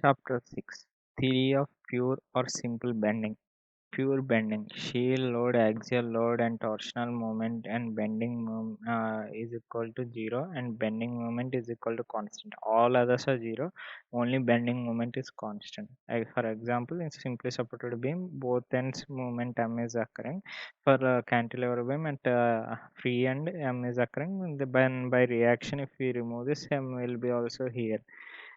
Chapter 6 Theory of Pure or Simple Bending. Pure bending, shear load, axial load, and torsional moment and bending is equal to 0, and bending moment is equal to constant. All others are 0, only bending moment is constant. For example, in simply supported beam, both ends moment m is occurring. For cantilever beam at free end m is occurring. By reaction, if we remove this, m will be also here.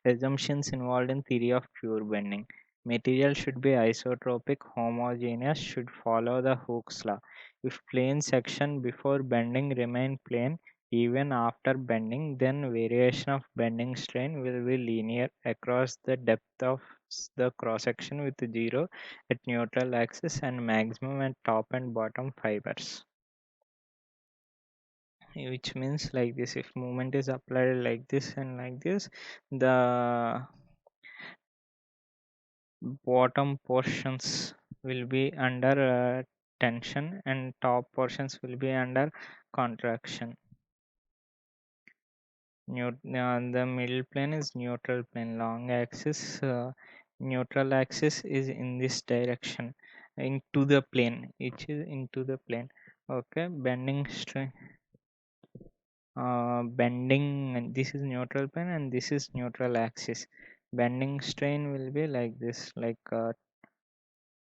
Assumptions involved in theory of pure bending. Material should be isotropic, homogeneous, should follow the Hooke's law. If plane section before bending remain plane even after bending, then variation of bending strain will be linear across the depth of the cross section with 0 at neutral axis and maximum at top and bottom fibers. Which means like this, if movement is applied like this and like this, the bottom portions will be under tension and top portions will be under contraction. The middle plane is neutral plane. Long axis, neutral axis is in this direction, into the plane. It is into the plane. Okay, bending strain. Bending. This is neutral plane and this is neutral axis. Bending strain will be like this, like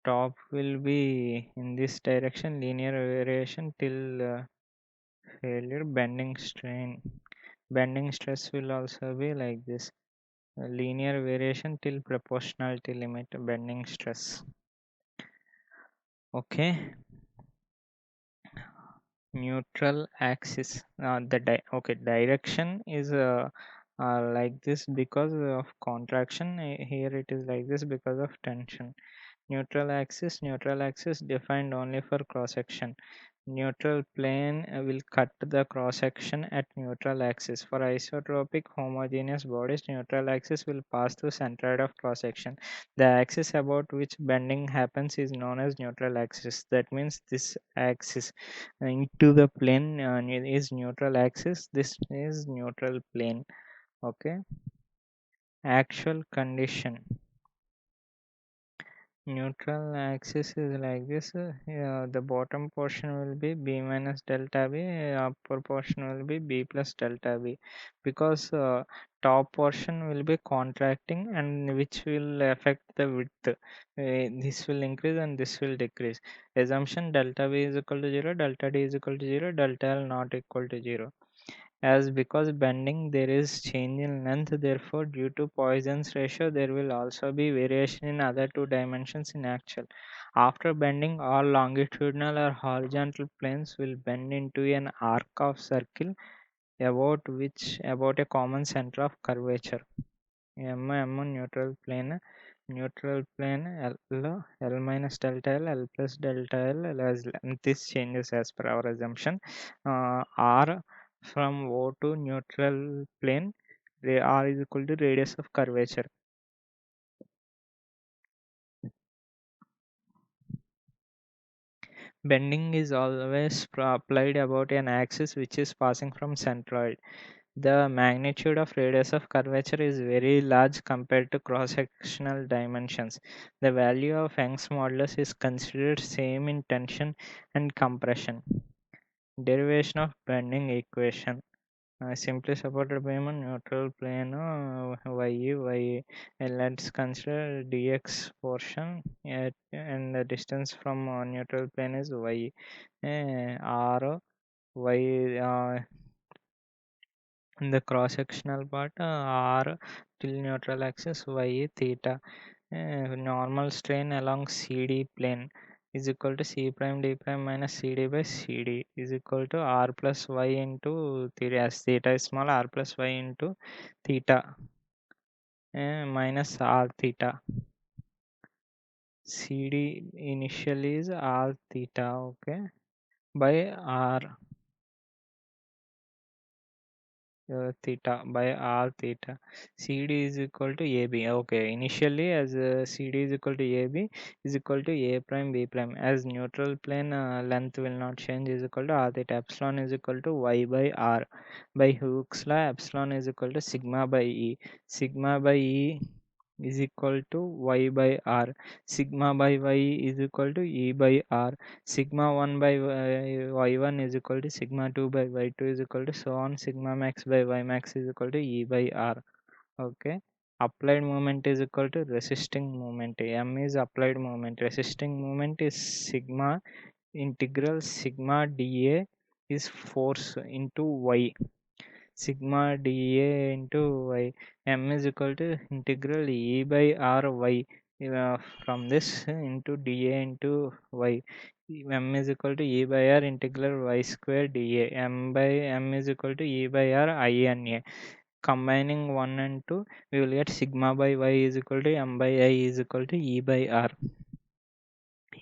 top will be in this direction, linear variation till failure. Bending stress will also be like this, linear variation till proportionality limit. Bending stress. Okay, neutral axis, okay, direction is like this because of contraction. Here it is like this because of tension. Neutral axis defined only for cross section. Neutral plane will cut the cross section at neutral axis. For isotropic homogeneous bodies, neutral axis will pass through centroid of cross section. The axis about which bending happens is known as neutral axis. That means this axis into the plane is neutral axis. This is neutral plane. Okay. Actual condition. Neutral axis is like this. Yeah, the bottom portion will be b minus delta b, upper portion will be b plus delta b, because top portion will be contracting and which will affect the width. This will increase and this will decrease. Assumption delta b is equal to 0, delta d is equal to 0, delta l not equal to 0. As because bending there is change in length, therefore due to Poisson's ratio there will also be variation in other two dimensions in actual. After bending, all longitudinal or horizontal planes will bend into an arc of circle about a common center of curvature. M neutral plane L minus delta L plus delta L as this changes as per our assumption. R from O to neutral plane, R is equal to radius of curvature. Bending is always applied about an axis which is passing from centroid. The magnitude of radius of curvature is very large compared to cross-sectional dimensions. The value of Young's modulus is considered same in tension and compression. Derivation of bending equation. Simply supported beam on neutral plane y. Let's consider dx portion and the distance from neutral plane is y. R y in the cross sectional part, r till neutral axis y theta. Normal strain along CD plane is equal to C prime D prime minus CD by CD is equal to R plus Y into theta, as theta is small, R plus Y into theta minus R theta. CD initially is R theta, okay, by R theta by r theta. CD is equal to AB. Okay, initially as CD is equal to AB is equal to A prime B prime, as neutral plane length will not change, is equal to r theta. Epsilon is equal to Y by R. By Hooke's law, epsilon is equal to sigma by E. Sigma by E is equal to y by r. Sigma by y is equal to e by r. Sigma 1 by y1 is equal to sigma 2 by y2 is equal to so on. Sigma max by y max is equal to e by r. Okay. Applied moment is equal to resisting moment. M is applied moment. Resisting moment is sigma integral sigma dA is force into y. Sigma dA into y. M is equal to integral e by r y. From this into dA into y. M is equal to e by r integral y square dA. M is equal to e by r INA. Combining 1 and 2, we will get sigma by y is equal to m by I is equal to e by r.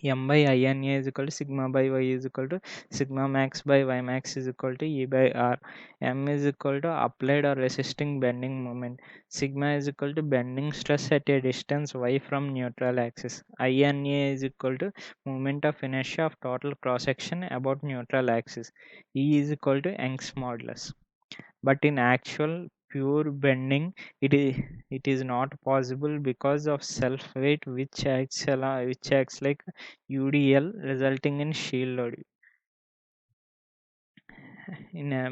M by INA is equal to sigma by y is equal to sigma max by y max is equal to e by r. M is equal to applied or resisting bending moment. Sigma is equal to bending stress at a distance y from neutral axis. INA is equal to moment of inertia of total cross section about neutral axis. E is equal to Young's modulus. But in actual pure bending, it is not possible because of self weight which acts like UDL, resulting in shield load.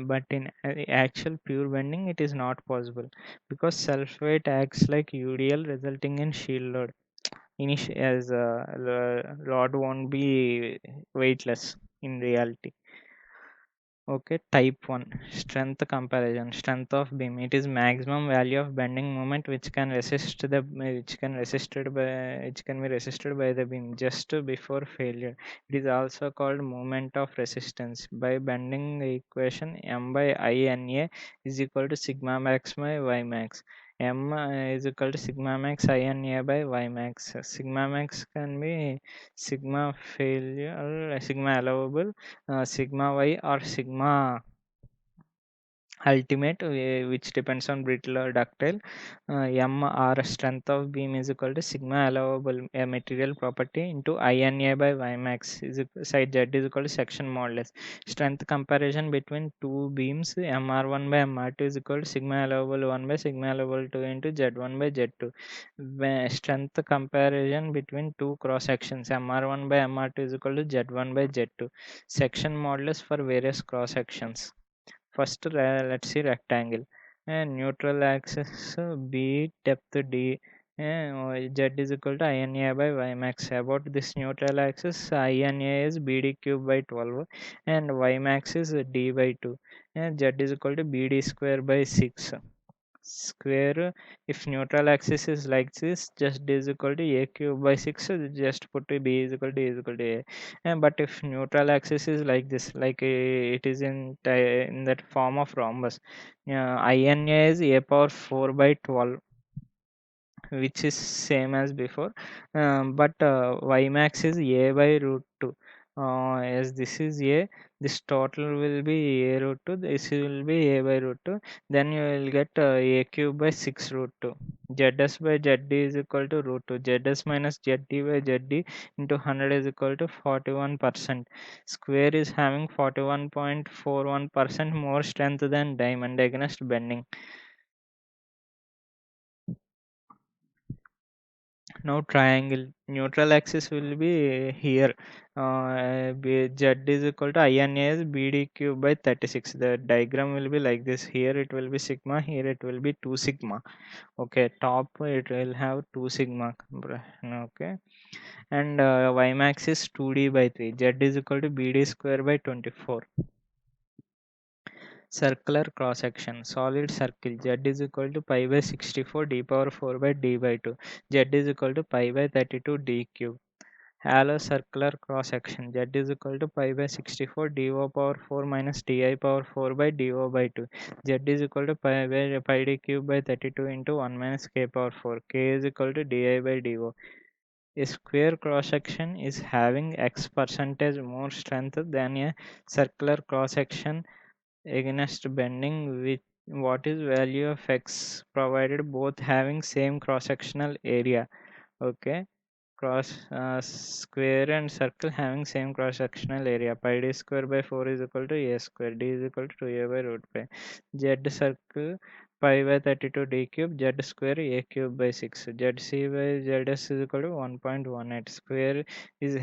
But in actual pure bending, it is not possible because self weight acts like UDL, resulting in shield load. As rod won't be weightless in reality. Okay, type 1 strength comparison. Strength of beam, it is maximum value of bending moment which can be resisted by the beam just before failure. It is also called moment of resistance. By bending the equation, m by INA is equal to sigma max by y max. M is equal to sigma max INA by y max. Sigma max can be sigma failure or sigma allowable, sigma y or sigma ultimate, which depends on brittle or ductile. M or strength of beam is equal to sigma allowable material property into INA by y max is side z is equal to section modulus. Strength comparison between two beams, mr1 by mr2 is equal to sigma allowable 1 by sigma allowable 2 into z1 by z2. Strength comparison between two cross sections, mr1 by mr2 is equal to z1 by z2. Section modulus for various cross sections. First, let's see rectangle. And neutral axis B, depth D. Z is equal to INA by Y max. About this neutral axis, INA is BD cube by 12 and Y max is D by 2. And Z is equal to BD square by 6 square. If neutral axis is like this, just d is equal to a cube by 6, so just put b is equal to a. And but if neutral axis is like this, like it is in that form of rhombus, INA is a power 4 by 12, which is same as before, but y max is a by root 2. As this is a, this total will be a root 2, this will be a by root 2, then you will get a cube by 6 root 2. Zs by Zd is equal to root 2. Zs minus Zd by Zd into 100 is equal to 41%. Square is having 41.41% more strength than diamond against bending. Now triangle, neutral axis will be here. Z is equal to INA is BD cube by 36. The diagram will be like this. Here it will be sigma, here it will be 2 sigma. Okay, top it will have 2 sigma. Okay, and Y max is 2D by 3. Z is equal to BD square by 24. Circular cross section, solid circle, Z is equal to pi by 64 d power 4 by d by 2. Z is equal to pi by 32 d cube. Halo circular cross section, Z is equal to pi by 64 do power 4 minus di power 4 by do by 2. Z is equal to pi by pi d cube by 32 into 1 minus k power 4. K is equal to di by do. A square cross section is having x percentage more strength than a circular cross section against bending with what is value of x provided both having same cross sectional area. Okay, cross square and circle having same cross sectional area. Pi d square by 4 is equal to a square, d is equal to 2a by root pi. Z circle pi by 32 d cube z square a cube by 6. Zc by zs is equal to 1.18. Square is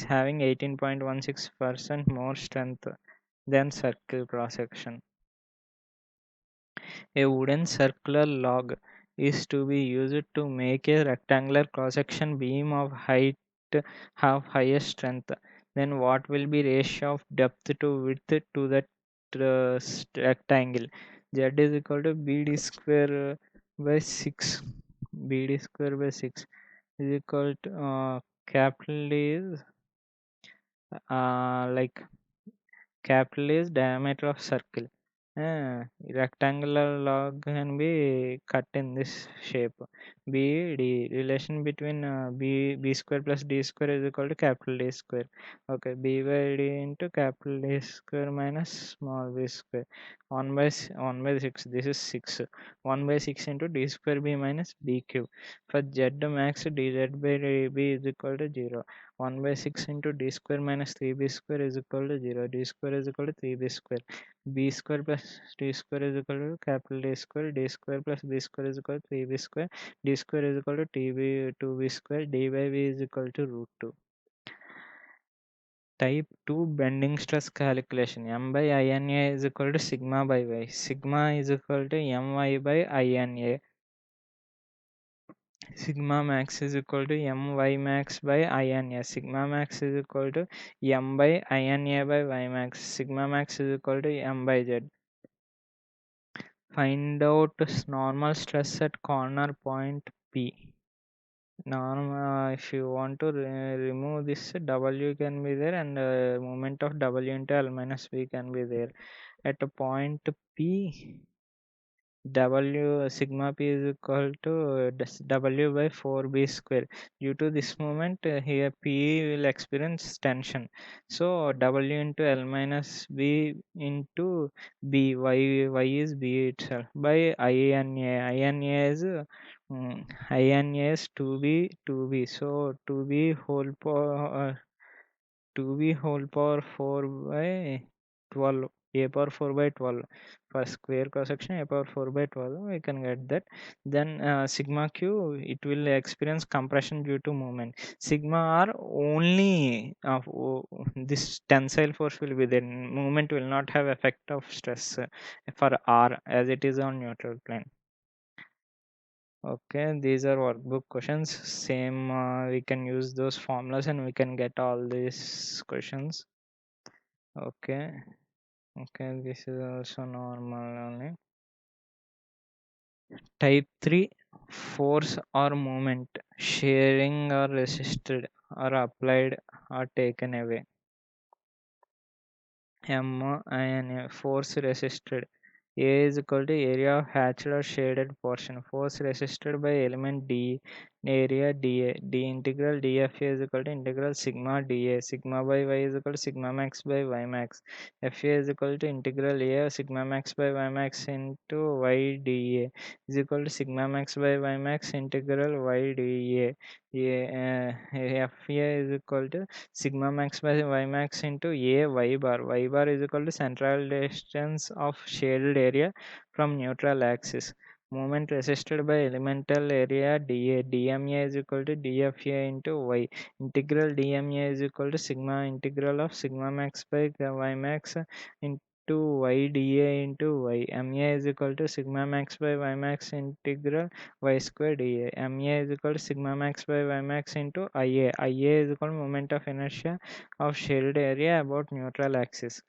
having 18.16% more strength than circle cross section. A wooden circular log is to be used to make a rectangular cross-section beam of height have highest strength. Then what will be ratio of depth to width to that rectangle? Z is equal to BD square by 6. BD square by 6 is equal to capital is like capital is diameter of circle. Rectangular log can be cut in this shape. BD relation between B square plus D square is equal to capital D square. Okay, B by D into capital D square minus small b square. 1 by 6. This is 6. 1 by 6 into D square B minus B cube. For Z max dz by B is equal to 0. 1 by 6 into d square minus 3b square is equal to 0. D square is equal to 3b square. B square plus d square is equal to capital D square. D square plus b square is equal to 3b square. D square is equal to tb 2b square. D by b is equal to root 2. Type 2 bending stress calculation. M by INA is equal to sigma by y. Sigma is equal to my by INA. Sigma max is equal to my max by INA. Sigma max is equal to m by INA by y max. Sigma max is equal to m by z. Find out normal stress at corner point P. Normal, if you want to remove this, W can be there, and moment of W into L minus V can be there. At a point P, W sigma p is equal to W by 4b square. Due to this moment, here P will experience tension. So W into L minus B into B, y is B itself, by INA. INA is 2B. So 2B whole power 2b whole power 4 by 12, a power 4 by 12. For square cross section, a power 4 by 12, we can get that. Then sigma q, it will experience compression due to movement. Sigma r, only this tensile force will be there. Movement will not have effect of stress for r, as it is on neutral plane. Okay, these are workbook questions. Same, we can use those formulas and we can get all these questions. Okay, this is also normal only. Type 3, force or movement, sharing or resisted or applied or taken away. MINA, force resisted. A is equal to area of hatched or shaded portion. Force resisted by element D, area dA. D integral dFA is equal to integral sigma dA. Sigma by y is equal to sigma max by y max. FA is equal to integral A sigma max by y max into y dA is equal to sigma max by y max integral y dA. FA is equal to sigma max by y max into a y bar. Y bar is equal to central distance of shaded area from neutral axis. Moment resisted by elemental area dA. dMA is equal to dFA into y. Integral dMA is equal to sigma integral of sigma max by y max into y dA into y. MA is equal to sigma max by y max integral y square dA. MA is equal to sigma max by y max into IA. IA is equal to moment of inertia of shaded area about neutral axis.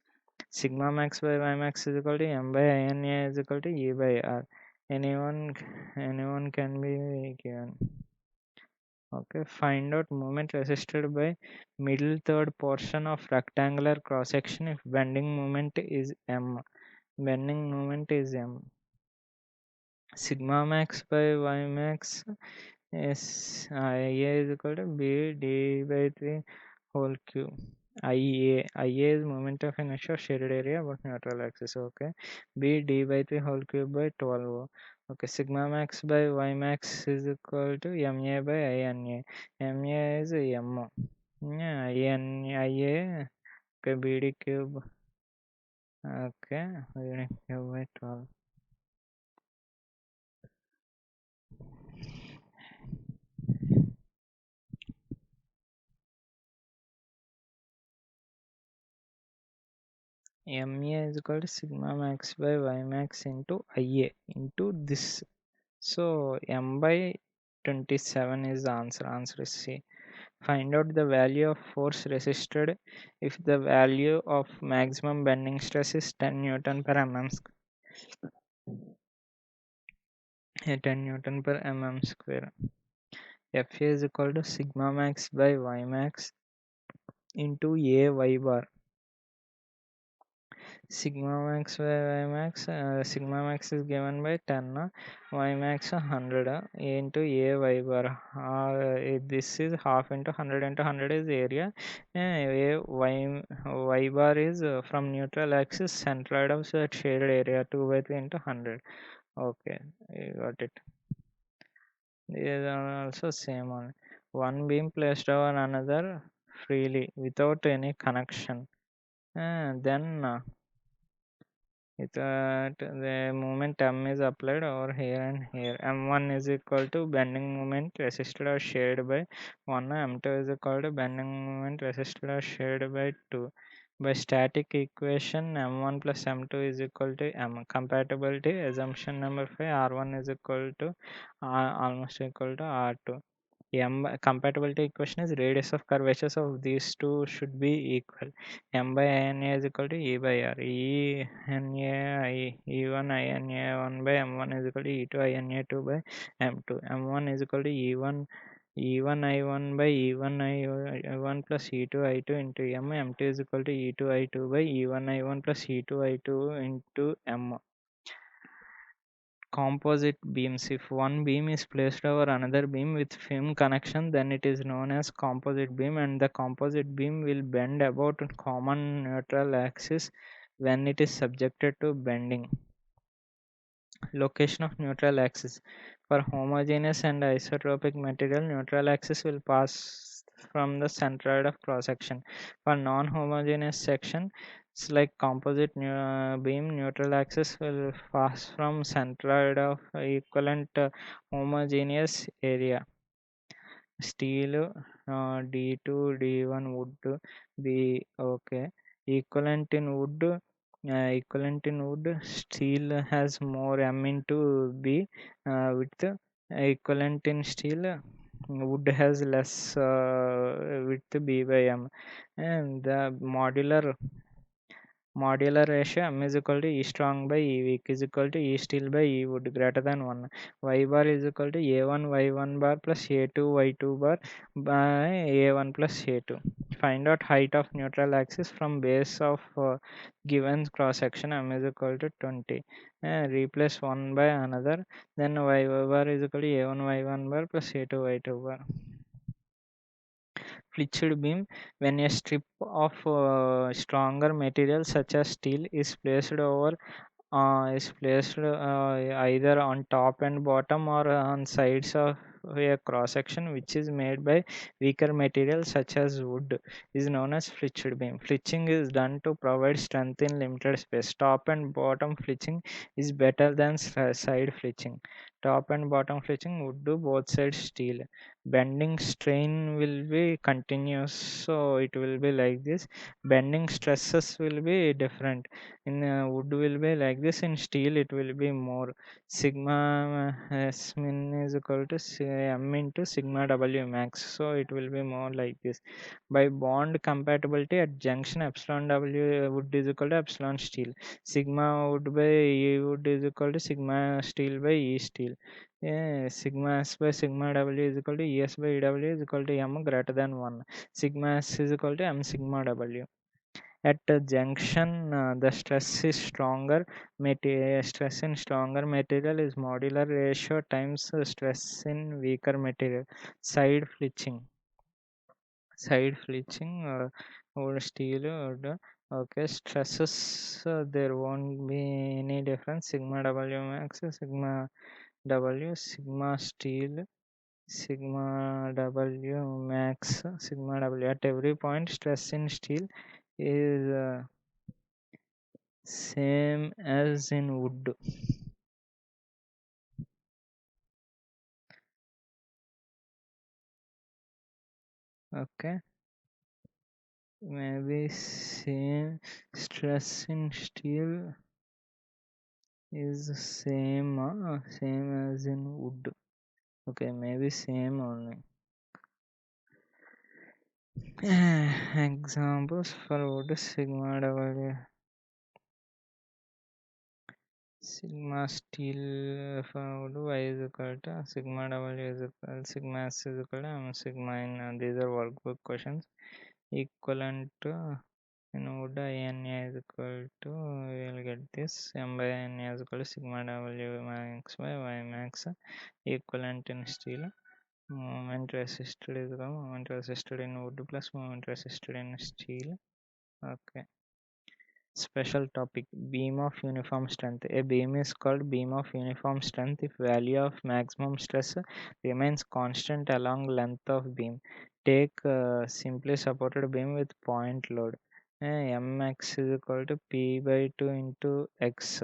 Sigma max by y max is equal to m by INA is equal to E by R. Anyone can be given. Okay, find out moment resisted by middle third portion of rectangular cross section if bending moment is m. Bending moment is m. Sigma max by y max is IA is equal to B d by 3 whole cube. IA is moment of inertia of shaded area about neutral axis. Okay, B d by 3 whole cube by 12. Okay, sigma max by y max is equal to MA by INA. MA is M. Yeah, IA. Okay, BD cube Okay, unit Q by 12. MA is equal to sigma max by Y max into IA into this. So M by 27 is the answer. Answer is C. Find out the value of force resisted if the value of maximum bending stress is 10 Newton per mm square. 10 Newton per mm square. Fa is equal to sigma max by Y max into A Y bar. Sigma max is given by 10, Y max 100 into A Y bar. This is half into 100 into 100 is area. Y bar is from neutral axis centroid of that shaded area 2 by 3 into 100. Okay, you got it. These are also same one. One beam placed over another freely without any connection. Then the moment M is applied over here and here. M1 is equal to bending moment resisted or shared by 1. M2 is equal to bending moment resisted or shared by 2. By static equation, M1 plus M2 is equal to M. Compatibility assumption number 5, R1 is equal to almost equal to R2. Compatibility equation is radius of curvatures of these two should be equal. M by INA is equal to E by R. E1 INA 1 by M1 is equal to E2 INA 2 by M2. M1 is equal to E1 I1 by E1 I1 plus E2 I2 into M. M2 is equal to E2 I2 by E1 I1 plus E2 I2 into M. Composite beams. If one beam is placed over another beam with film connection, then it is known as composite beam, and the composite beam will bend about common neutral axis when it is subjected to bending. Location of neutral axis. For homogeneous and isotropic material, neutral axis will pass from the centroid of cross section. For non-homogeneous section, it's like composite beam, neutral axis will pass from centroid of equivalent homogeneous area. Steel D2 D1 wood be okay. Equivalent in wood, steel has more M into B width. Equivalent in steel, wood has less width B by M, and the modular ratio M is equal to E strong by E weak is equal to E steel by E wood greater than 1. Y bar is equal to A1 Y1 bar plus A2 Y2 bar by A1 plus A2. Find out height of neutral axis from base of given cross section. M is equal to 20. Replace one by another, then Y bar is equal to A1 Y1 bar plus A2 Y2 bar. Flitched beam, when a strip of stronger material such as steel is placed either on top and bottom or on sides of a cross section which is made by weaker material such as wood, is known as flitched beam. Flitching is done to provide strength in limited space. Top and bottom flitching is better than side flitching. Top and bottom flitching would do both sides steel. Bending strain will be continuous, so it will be like this. Bending stresses will be different. In wood will be like this, in steel it will be more. Sigma S min is equal to M into sigma W max, so it will be more like this. By bond compatibility at junction, epsilon W wood is equal to epsilon steel. Sigma wood by E wood is equal to sigma steel by E steel. Yeah, sigma S by sigma W is equal to ES by EW is equal to M greater than 1. Sigma S is equal to M sigma W. At a junction, the stress in stronger material is modular ratio times stress in weaker material. Side flitching. Or steel or okay, stresses, there won't be any difference. Sigma W max, sigma W, sigma steel, sigma W max, sigma W. At every point, stress in steel is Same as in wood. Okay. Maybe same stress in steel is same as in wood. Okay, maybe same only. Examples for wood: sigma steel for wood y is equal to sigma w is equal sigma s is equal to sigma in these are workbook questions. Equivalent to in wood INA is equal to, we will get this m by NA is equal to sigma w max by y max. Equivalent in steel, moment resisted is equal to moment resisted in wood plus moment resisted in steel. Okay. Special topic: beam of uniform strength. A beam is called beam of uniform strength if value of maximum stress remains constant along length of beam. Take simply supported beam with point load. Mx is equal to P by 2 into X.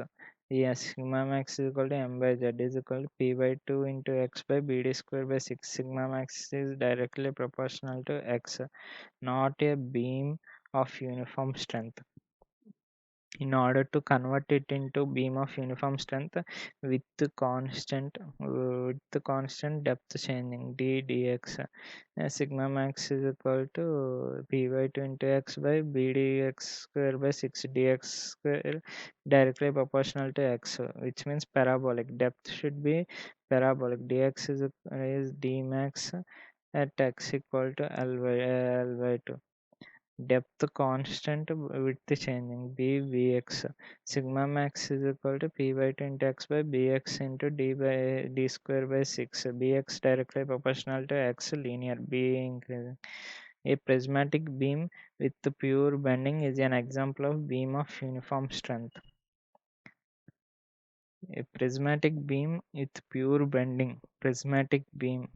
Yes, sigma max is equal to M by Z is equal to P by 2 into X by BD square by 6. Sigma max is directly proportional to X, not a beam of uniform strength. In order to convert it into beam of uniform strength with the constant depth changing d dx, sigma max is equal to p by 2 into x by b dx square by 6 dx square, directly proportional to x, which means parabolic. Depth should be parabolic. Dx is d max at x equal to l by 2. Depth constant, width changing b vx. Sigma max is equal to p by 2 into x by bx into d by d square by 6. Bx directly proportional to x, linear, b increasing. A prismatic beam with pure bending is an example of beam of uniform strength. A prismatic beam with pure bending, prismatic beam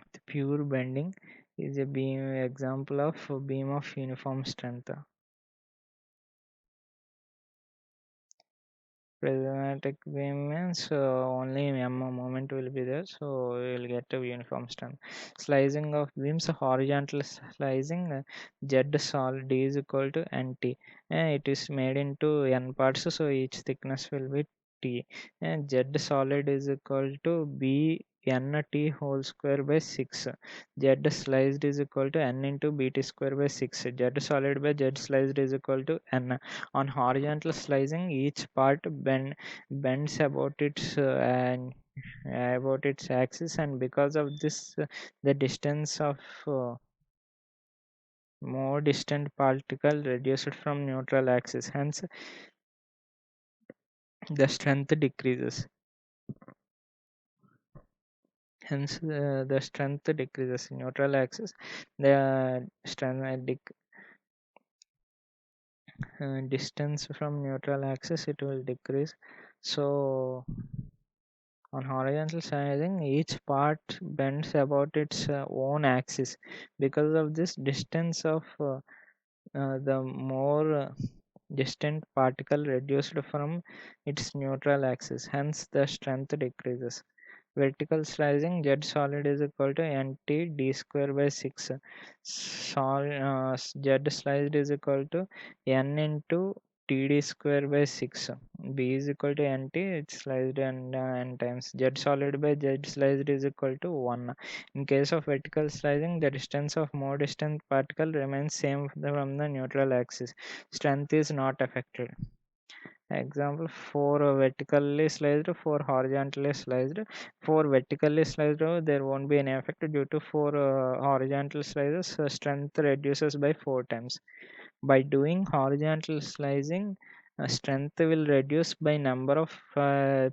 with pure bending is a beam example of beam of uniform strength. Prismatic beam means only M moment will be there, so we will get a uniform strength. Slicing of beams, horizontal slicing, Z solid D is equal to NT. It is made into N parts, so each thickness will be T. And Z solid is equal to B NT whole square by 6. Z sliced is equal to N into BT square by 6. Z solid by Z sliced is equal to N. On horizontal slicing, each part bends about its axis, and because of this, the distance of more distant particle reduced from neutral axis. Hence, the strength decreases. The strength decreases. Neutral axis, the strength distance from neutral axis, it will decrease. So on horizontal sizing, each part bends about its own axis. Because of this, distance of the more distant particle reduced from its neutral axis. Hence, the strength decreases. Vertical slicing, Z solid is equal to NT d square by 6. Z sliced is equal to N into TD square by 6. B is equal to NT, it's sliced and N times. Z solid by Z sliced is equal to 1. In case of vertical slicing, the distance of more distant particle remains same from the neutral axis. Strength is not affected. Example: 4 vertically sliced, 4 horizontally sliced. 4 vertically sliced, there won't be any effect due to 4 horizontal slices. Strength reduces by 4 times. By doing horizontal slicing, strength will reduce by number of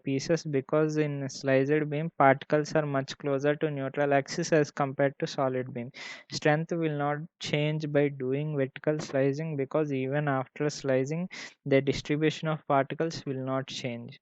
pieces, because in sliced beam particles are much closer to neutral axis as compared to solid beam. Strength will not change by doing vertical slicing, because even after slicing, the distribution of particles will not change.